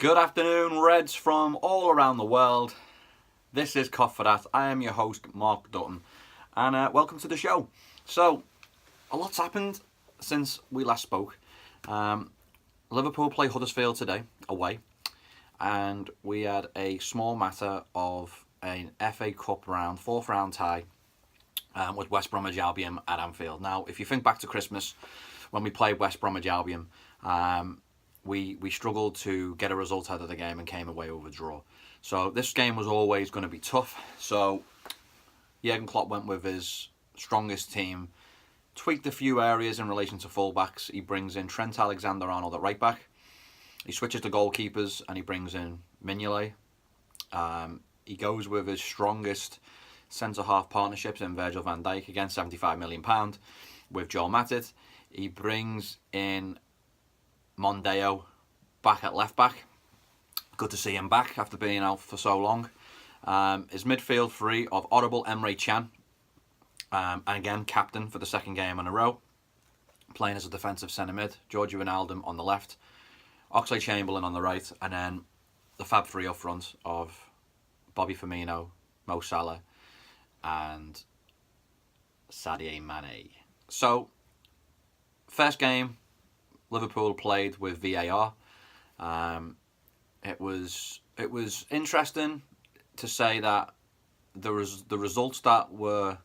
Good afternoon, Reds from all around the world. This is KOPFORTHAT. I am your host, Mark Dutton, and welcome to the show. So, a lot's happened since we last spoke. Liverpool play Huddersfield today, away, and we had a small matter of an FA Cup round, fourth round tie with West Bromwich Albion at Anfield. Now, if you think back to Christmas, when we played West Bromwich Albion, we struggled to get a result out of the game and came away with a draw. So this game was always going to be tough. So Jurgen Klopp went with his strongest team, tweaked a few areas in relation to fullbacks. He brings in Trent Alexander-Arnold at right back. He switches to goalkeepers and he brings in Mignolet. He goes with his strongest centre-half partnerships in Virgil van Dijk, again £75 million, with Joel Matip. He brings in Mondeo back at left back. Good to see him back after being out for so long. His midfield three of Audible Emre Can, and again captain for the second game in a row, playing as a defensive centre mid. Georgie Wijnaldum on the left, Oxlade-Chamberlain on the right, and then the Fab Three up front of Bobby Firmino, Mo Salah, and Sadio Mane. So, first game, Liverpool played with VAR. It was interesting to say that the results that were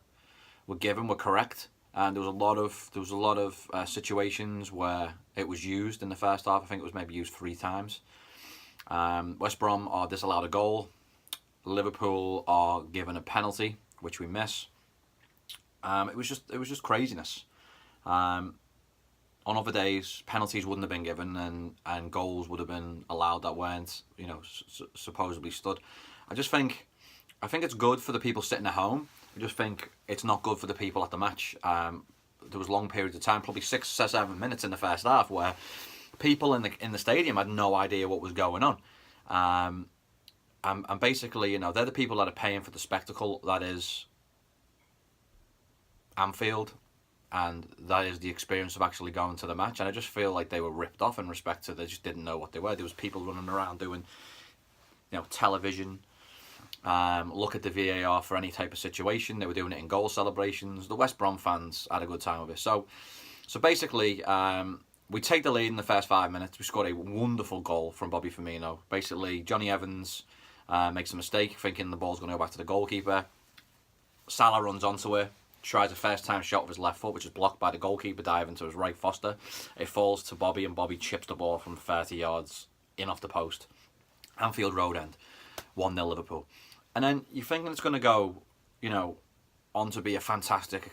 given were correct, and there was a lot of situations where it was used in the first half. I think it was maybe used 3 times. West Brom are disallowed a goal. Liverpool are given a penalty, which we miss. It was just craziness. On other days, penalties wouldn't have been given, and goals would have been allowed that weren't, supposedly stood. I think it's good for the people sitting at home. I just think it's not good for the people at the match. There was long periods of time, probably 6 or 7 minutes in the first half, where people in the stadium had no idea what was going on. And basically, they're the people that are paying for the spectacle that is Anfield. And that is the experience of actually going to the match. And I just feel like they were ripped off in respect to they just didn't know what they were. There was people running around doing, television, look at the VAR for any type of situation. They were doing it in goal celebrations. The West Brom fans had a good time with it. So basically, we take the lead in the first 5 minutes. We scored a wonderful goal from Bobby Firmino. Basically, Johnny Evans makes a mistake, thinking the ball's going to go back to the goalkeeper. Salah runs onto it. Tries a first-time shot with his left foot, which is blocked by the goalkeeper diving to his right, Foster. It falls to Bobby, and Bobby chips the ball from 30 yards in off the post. Anfield Road end, 1-0 Liverpool. And then you're thinking it's going to go, on to be a fantastic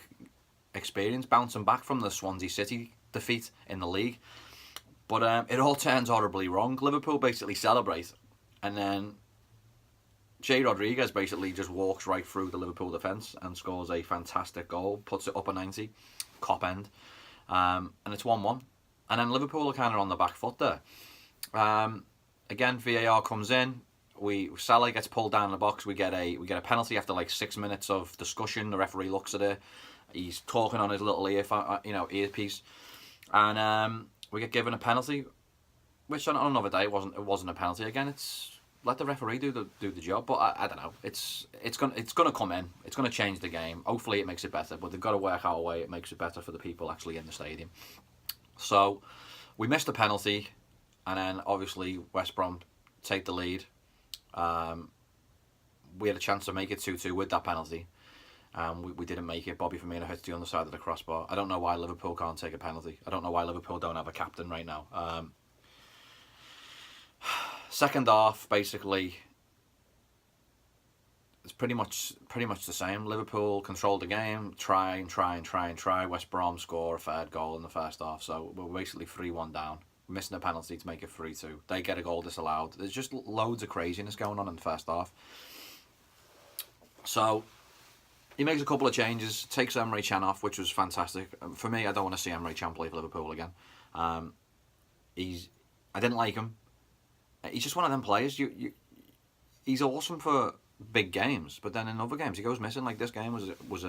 experience, bouncing back from the Swansea City defeat in the league. But it all turns horribly wrong. Liverpool basically celebrate, and then Jay Rodriguez basically just walks right through the Liverpool defence and scores a fantastic goal, puts it up a 90, Kop end, and it's 1-1. And then Liverpool are kind of on the back foot there. Again, VAR comes in. Salah gets pulled down in the box. We get a penalty after like 6 minutes of discussion. The referee looks at it. He's talking on his little earpiece, and we get given a penalty, which on another day it wasn't a penalty. Again, it's let the referee do the job, but I don't know. It's gonna come in. It's gonna change the game. Hopefully, it makes it better. But they've got to work out a way it makes it better for the people actually in the stadium. So we missed the penalty, and then obviously West Brom take the lead. We had a chance to make it 2-2 with that penalty. We didn't make it. Bobby Firmino hits the underside of the crossbar. I don't know why Liverpool can't take a penalty. I don't know why Liverpool don't have a captain right now. Second half, basically, it's pretty much the same. Liverpool controlled the game, try. West Brom score a third goal in the first half, so we're basically 3-1 down. Missing a penalty to make it 3-2. They get a goal disallowed. There's just loads of craziness going on in the first half. So he makes a couple of changes, takes Emre Can off, which was fantastic. For me, I don't want to see Emre Can play for Liverpool again. I didn't like him. He's just one of them players. He's awesome for big games, but then in other games he goes missing. Like this game was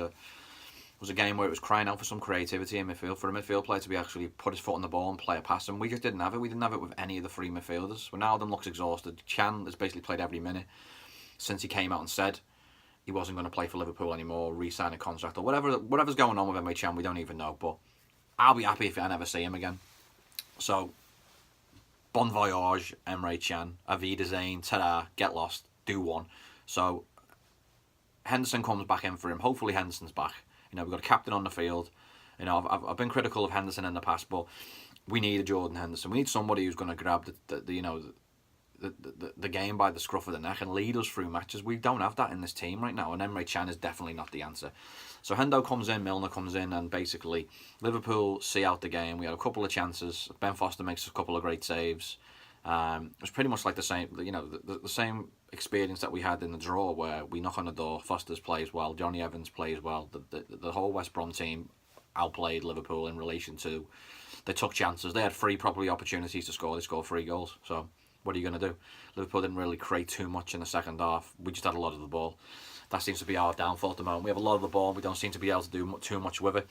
was a game where it was crying out for some creativity in midfield, for a midfield player to be actually put his foot on the ball and play a pass, and we just didn't have it. We didn't have it with any of the three midfielders. Ronaldo looks exhausted. Chan has basically played every minute since he came out and said he wasn't going to play for Liverpool anymore, re-sign a contract, or whatever's going on with Emre Chan, we don't even know. But I'll be happy if I never see him again. So, bon voyage, Emre Chan, Auf Wiedersehen, ta-da, get lost, do one. So, Henderson comes back in for him. Hopefully Henderson's back. We've got a captain on the field. I've been critical of Henderson in the past, but we need a Jordan Henderson. We need somebody who's going to grab the game by the scruff of the neck and lead us through matches. We don't have that in this team right now, and Emre Chan is definitely not the answer. So Hendo comes in, Milner comes in, and basically Liverpool see out the game. We had a couple of chances. Ben Foster makes a couple of great saves. It was pretty much like the same, the same experience that we had in the draw, where we knock on the door. Foster's plays well, Johnny Evans plays well. The whole West Brom team outplayed Liverpool in relation to, they took chances. They had three probably opportunities to score. They scored 3 goals. So what are you going to do? Liverpool didn't really create too much in the second half. We just had a lot of the ball. That seems to be our downfall at the moment. We have a lot of the ball. We don't seem to be able to do too much with it.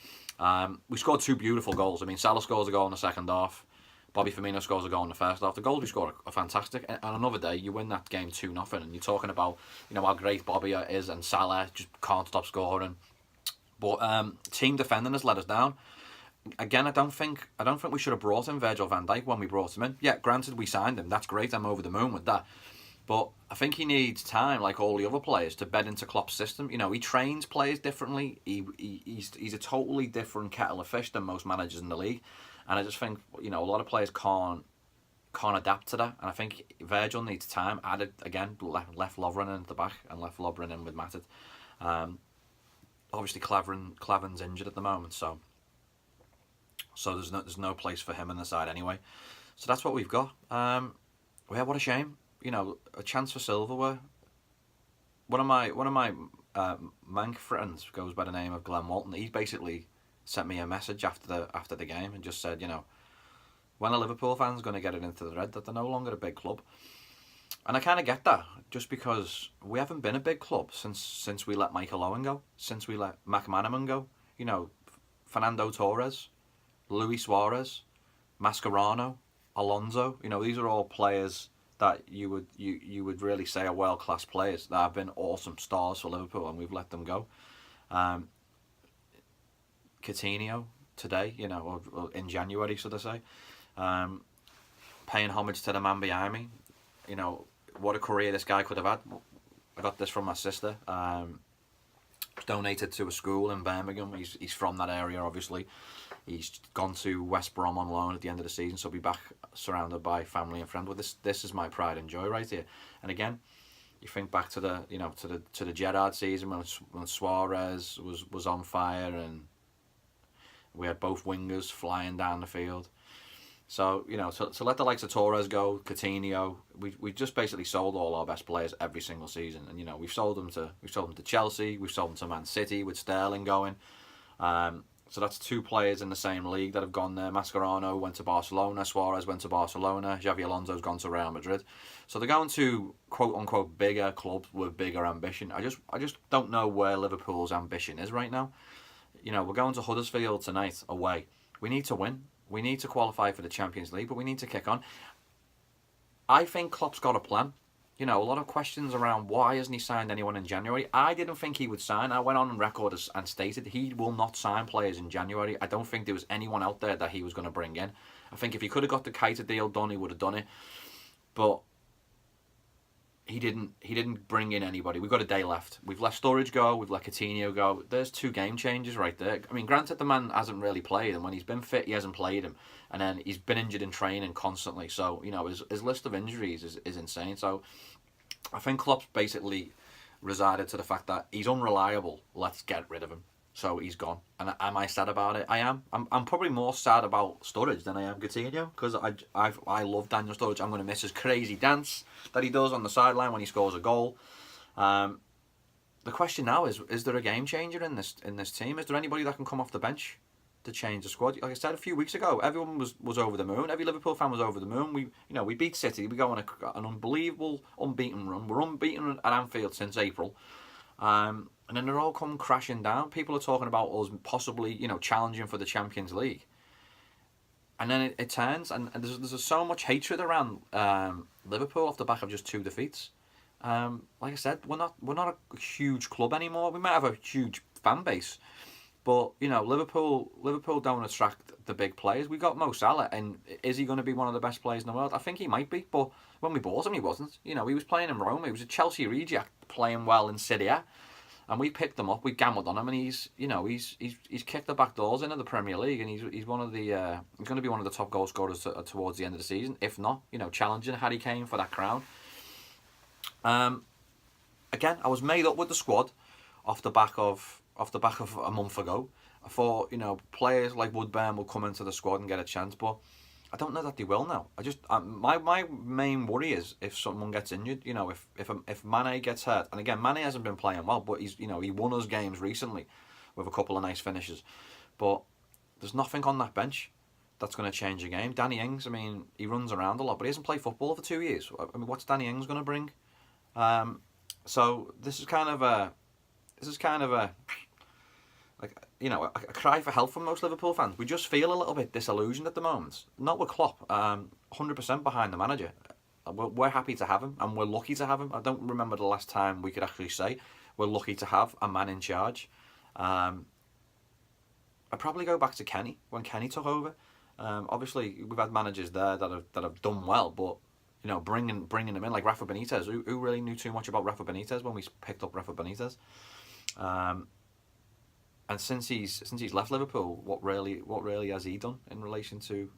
We scored 2 beautiful goals. I mean, Salah scores a goal in the second half. Bobby Firmino scores a goal in the first half. The goals we scored are fantastic. And another day, you win that game 2-0, and you're talking about how great Bobby is, and Salah just can't stop scoring. But team defending has let us down. Again, I don't think we should have brought in Virgil van Dijk when we brought him in. Yeah, granted, we signed him. That's great. I'm over the moon with that. But I think he needs time, like all the other players, to bed into Klopp's system. He trains players differently. He's a totally different kettle of fish than most managers in the league. And I just think, a lot of players can't adapt to that. And I think Virgil needs time. Added, again, left Lovren in at the back and left Lovren in with Matip. Obviously, Klavan's injured at the moment, so there's no place for him in the side anyway. So that's what we've got. Yeah, what a shame. A chance for silverware. One of my Manc friends goes by the name of Glenn Walton. He basically sent me a message after the game and just said, when a Liverpool fan's going to get it into the red, that they're no longer a big club. And I kind of get that, just because we haven't been a big club since we let Michael Owen go, since we let McManaman go. Fernando Torres, Luis Suarez, Mascherano, Alonso. These are all players that you would really say are world-class players that have been awesome stars for Liverpool, and we've let them go. Coutinho today, or in January, should I say, paying homage to the man behind me. What a career this guy could have had. I got this from my sister. Donated to a school in Birmingham. He's from that area, obviously. He's gone to West Brom on loan at the end of the season, so he'll be back surrounded by family and friends. Well, this is my pride and joy right here. And again, you think back to the Gerrard season when Suarez was on fire, and we had both wingers flying down the field. So to let the likes of Torres go, Coutinho, we just basically sold all our best players every single season, and we've sold them to Chelsea, we've sold them to Man City with Sterling going. So that's 2 players in the same league that have gone there. Mascherano went to Barcelona, Suarez went to Barcelona, Xavi Alonso's gone to Real Madrid. So they're going to quote unquote bigger clubs with bigger ambition. I just don't know where Liverpool's ambition is right now. We're going to Huddersfield tonight away. We need to win. We need to qualify for the Champions League, but we need to kick on. I think Klopp's got a plan. A lot of questions around why hasn't he signed anyone in January. I didn't think he would sign. I went on record and stated he will not sign players in January. I don't think there was anyone out there that he was going to bring in. I think if he could have got the Keita deal done, he would have done it. But he didn't bring in anybody. We've got a day left. We've let Sturridge go. We've let Coutinho go. There's 2 game changers right there. I mean, granted, the man hasn't really played, and when he's been fit, he hasn't played him. And then he's been injured in training constantly. So, his list of injuries is insane. So, I think Klopp's basically resided to the fact that he's unreliable. Let's get rid of him. So he's gone. And am I sad about it? I am. I'm probably more sad about Sturridge than I am Coutinho, because I love Daniel Sturridge. I'm going to miss his crazy dance that he does on the sideline when he scores a goal. The question now is there a game changer in this team? Is there anybody that can come off the bench to change the squad? Like I said a few weeks ago, everyone was over the moon. Every Liverpool fan was over the moon. We beat City. We go on an unbelievable unbeaten run. We're unbeaten at Anfield since April. And then they're all come crashing down. People are talking about us possibly, challenging for the Champions League. And then it turns, and there's so much hatred around Liverpool off the back of just 2 defeats. Like I said, we're not a huge club anymore. We might have a huge fan base, but Liverpool don't attract the big players. We got Mo Salah, and is he going to be one of the best players in the world? I think he might be, but when we bought him, he wasn't. He was playing in Rome. He was a Chelsea reject, playing well in Serie A. And we picked him up. We gambled on him, and he's kicked the back doors into the Premier League, and he's one of the he's going to be one of the top goal scorers towards the end of the season, if not challenging Harry Kane for that crown. Again, I was made up with the squad off the back of a month ago. I thought players like Woodburn will come into the squad and get a chance, but I don't know that they will now. My main worry is if someone gets injured. If Mane gets hurt, and again, Mane hasn't been playing well, but he won us games recently with a couple of nice finishes. But there's nothing on that bench that's going to change the game. Danny Ings, he runs around a lot, but he hasn't played football for 2 years. What's Danny Ings going to bring? So this is kind of a cry for help from most Liverpool fans. We just feel a little bit disillusioned at the moment. Not with Klopp. 100% behind the manager. We're happy to have him, and we're lucky to have him. I don't remember the last time we could actually say we're lucky to have a man in charge. I'd probably go back to Kenny, when Kenny took over. Obviously, we've had managers there that have done well, but bringing them in like Rafa Benitez. Who really knew too much about Rafa Benitez when we picked up Rafa Benitez? And since he's left Liverpool, what really has he done in relation to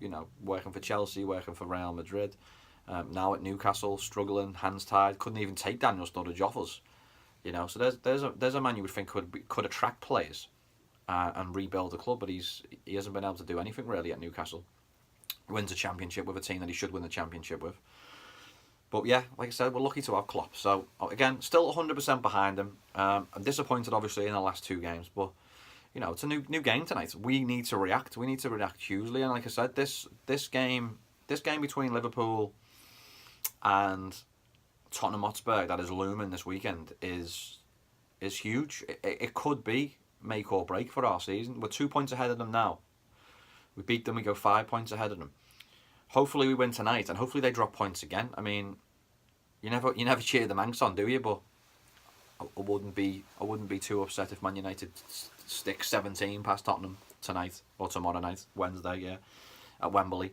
working for Chelsea, working for Real Madrid, now at Newcastle, struggling, hands tied, couldn't even take Daniel Sturridge off us. So there's a man you would think could attract players and rebuild the club, but he hasn't been able to do anything really at Newcastle. Wins a championship with a team that he should win the championship with. But yeah, like I said, we're lucky to have Klopp. So again, still 100% behind him. I'm disappointed obviously in the last 2 games, but it's a new game tonight. We need to react. We need to react hugely. And like I said, this game between Liverpool and Tottenham Hotspur that is looming this weekend is huge. It could be make or break for our season. We're 2 points ahead of them now. We beat them, we go 5 points ahead of them. Hopefully we win tonight, and hopefully they drop points again. You never cheer the Manx on, do you? But I wouldn't be too upset if Man United stick 17 past Tottenham tonight or tomorrow night, Wednesday, at Wembley.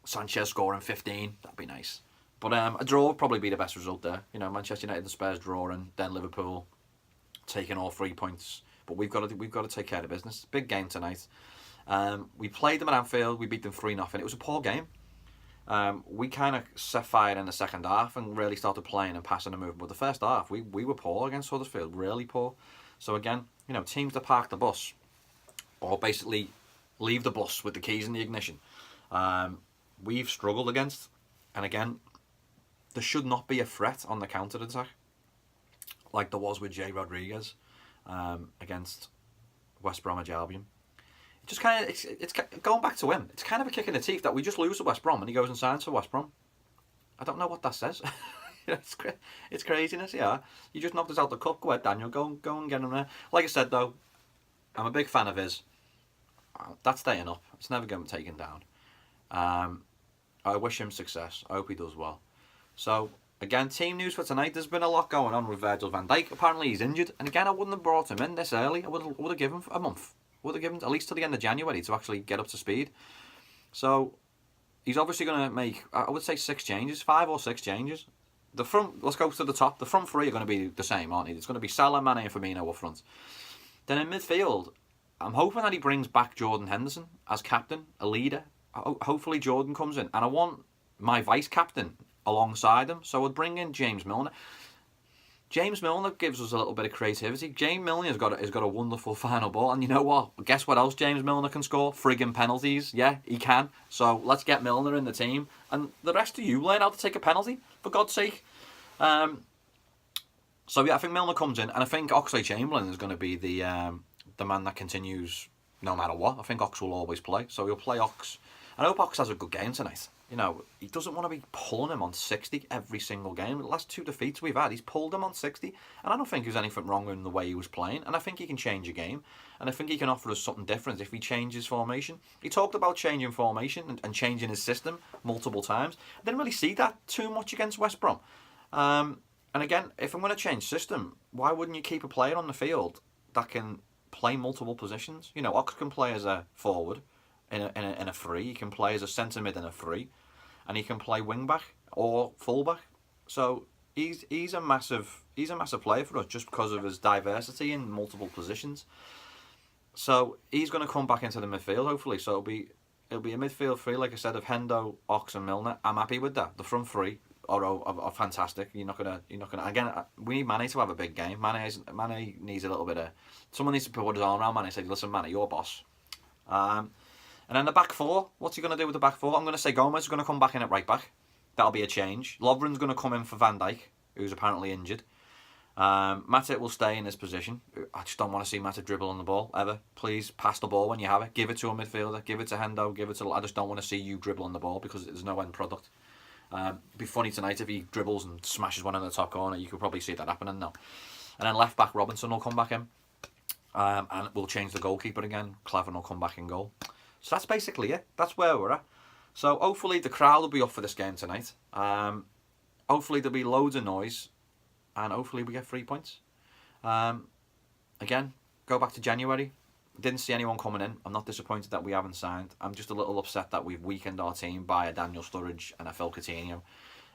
Sanchez scoring 15, that'd be nice. But a draw would probably be the best result there. Manchester United and Spurs drawing, then Liverpool taking all 3 points. But we've got to take care of business. Big game tonight. We played them at Anfield. We beat them 3-0. It was a poor game. We kind of set fire in the second half and really started playing and passing and moving. But the first half, we were poor against Huddersfield, really poor. So again, teams that park the bus, or basically leave the bus with the keys in the ignition, we've struggled against. And again, there should not be a threat on the counter-attack like there was with Jay Rodriguez against West Bromwich Albion. Just kind of, it's going back to him. It's kind of a kick in the teeth that we just lose to West Brom and he goes and signs for West Brom. I don't know what that says. It's craziness, yeah. You just knocked us out the cup. Go ahead, Daniel. Go and get him there. Like I said, though, I'm a big fan of his. That's staying up. It's never going to be taken down. I wish him success. I hope he does well. So, again, team news for tonight. There's been a lot going on with Virgil van Dijk. Apparently he's injured. And again, I wouldn't have brought him in this early. I would have given him a month. Would have given at least till the end of January to actually get up to speed. So he's obviously going to make, I would say, 6 changes, 5 or 6 changes. The front, let's go to the top. The front 3 are going to be the same, aren't they? It's going to be Salah, Mane, and Firmino up front. Then in midfield, I'm hoping that he brings back Jordan Henderson as captain, a leader. Hopefully Jordan comes in, and I want my vice captain alongside him. So I'd bring in James Milner. James Milner gives us a little bit of creativity. James Milner has got a wonderful final ball. And you know what? Guess what else James Milner can score? Friggin' penalties. Yeah, he can. So let's get Milner in the team. And the rest of you learn how to take a penalty, for God's sake. So yeah, I think Milner comes in. And I think Oxlade-Chamberlain is going to be the man that continues no matter what. I think Ox will always play. So he'll play Ox. I hope Ox has a good game tonight. You know, he doesn't want to be pulling him on 60 every single game. The last 2 defeats we've had, he's pulled him on 60. And I don't think there's anything wrong in the way he was playing. And I think he can change a game. And I think he can offer us something different if he changes formation. He talked about changing formation and changing his system multiple times. I didn't really see that too much against West Brom. And again, if I'm going to change system, why wouldn't you keep a player on the field that can play multiple positions? You know, Ox can play as a forward in a free. He can play as a centre mid in a free, and he can play wing back or full back. So he's a massive player for us just because of his diversity in multiple positions. So he's going to come back into the midfield hopefully. So it'll be a midfield three, like I said, of Hendo, Ox, and Milner. I'm happy with that. The front three are fantastic. You're not gonna. Again, we need Mane to have a big game. Mane needs a little bit of. Someone needs to put his arm around Mane and say, "Listen, Mane, you're boss." And then the back four, what's he going to do with the back four? I'm going to say Gomez is going to come back in at right back. That'll be a change. Lovren's going to come in for Van Dijk, who's apparently injured. Matip will stay in his position. I just don't want to see Matip dribble on the ball, ever. Please, pass the ball when you have it. Give it to a midfielder. Give it to Hendo. I just don't want to see you dribble on the ball because there's no end product. It'd be funny tonight if he dribbles and smashes one in the top corner. You could probably see that happening now. And then left back Robinson will come back in. And we'll change the goalkeeper again. Cleven will come back in goal. So that's basically it. That's where we're at. So hopefully the crowd will be up for this game tonight. Hopefully there'll be loads of noise. And hopefully we get 3 points. Again, go back to January. Didn't see anyone coming in. I'm not disappointed that we haven't signed. I'm just a little upset that we've weakened our team by a Daniel Sturridge and a Phil Coutinho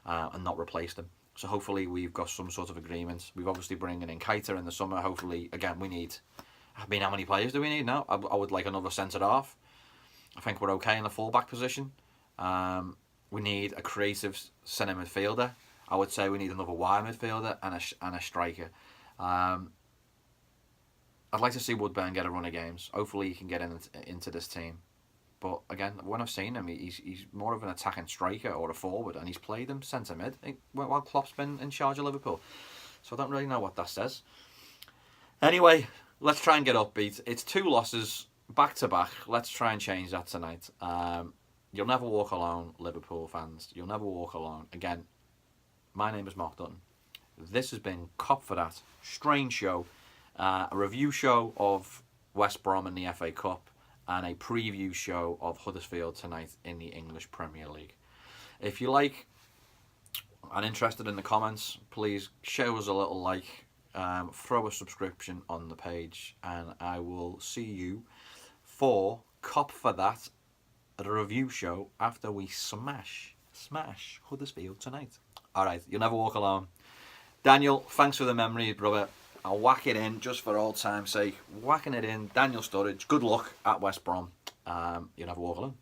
and not replaced them. So hopefully we've got some sort of agreement. We've obviously bringing in Keita in the summer. Hopefully, again, we need... I mean, how many players do we need now? I would like another centre-half. I think we're okay in the full-back position. We need a creative centre midfielder. I would say we need another wide midfielder and a striker. I'd like to see Woodburn get a run of games. Hopefully he can get into this team. But again, when I've seen him, he's more of an attacking striker or a forward, and he's played him centre mid while Klopp's been in charge of Liverpool. So I don't really know what that says. Anyway, let's try and get upbeat. It's 2 losses back to back. Let's try and change that tonight. You'll never walk alone, Liverpool fans. You'll never walk alone. Again, my name is Mark Dutton. This has been Cop for That strange show, a review show of West Brom in the FA Cup, and a preview show of Huddersfield tonight in the English Premier League. If you like and interested in the comments, please show us a little like, throw a subscription on the page, and I will see you for Cop for That, a review show after we smash Huddersfield tonight. Alright, you'll never walk alone. Daniel, thanks for the memory, brother. I'll whack it in just for old time's sake. Whacking it in. Daniel Sturridge, good luck at West Brom. You'll never walk alone.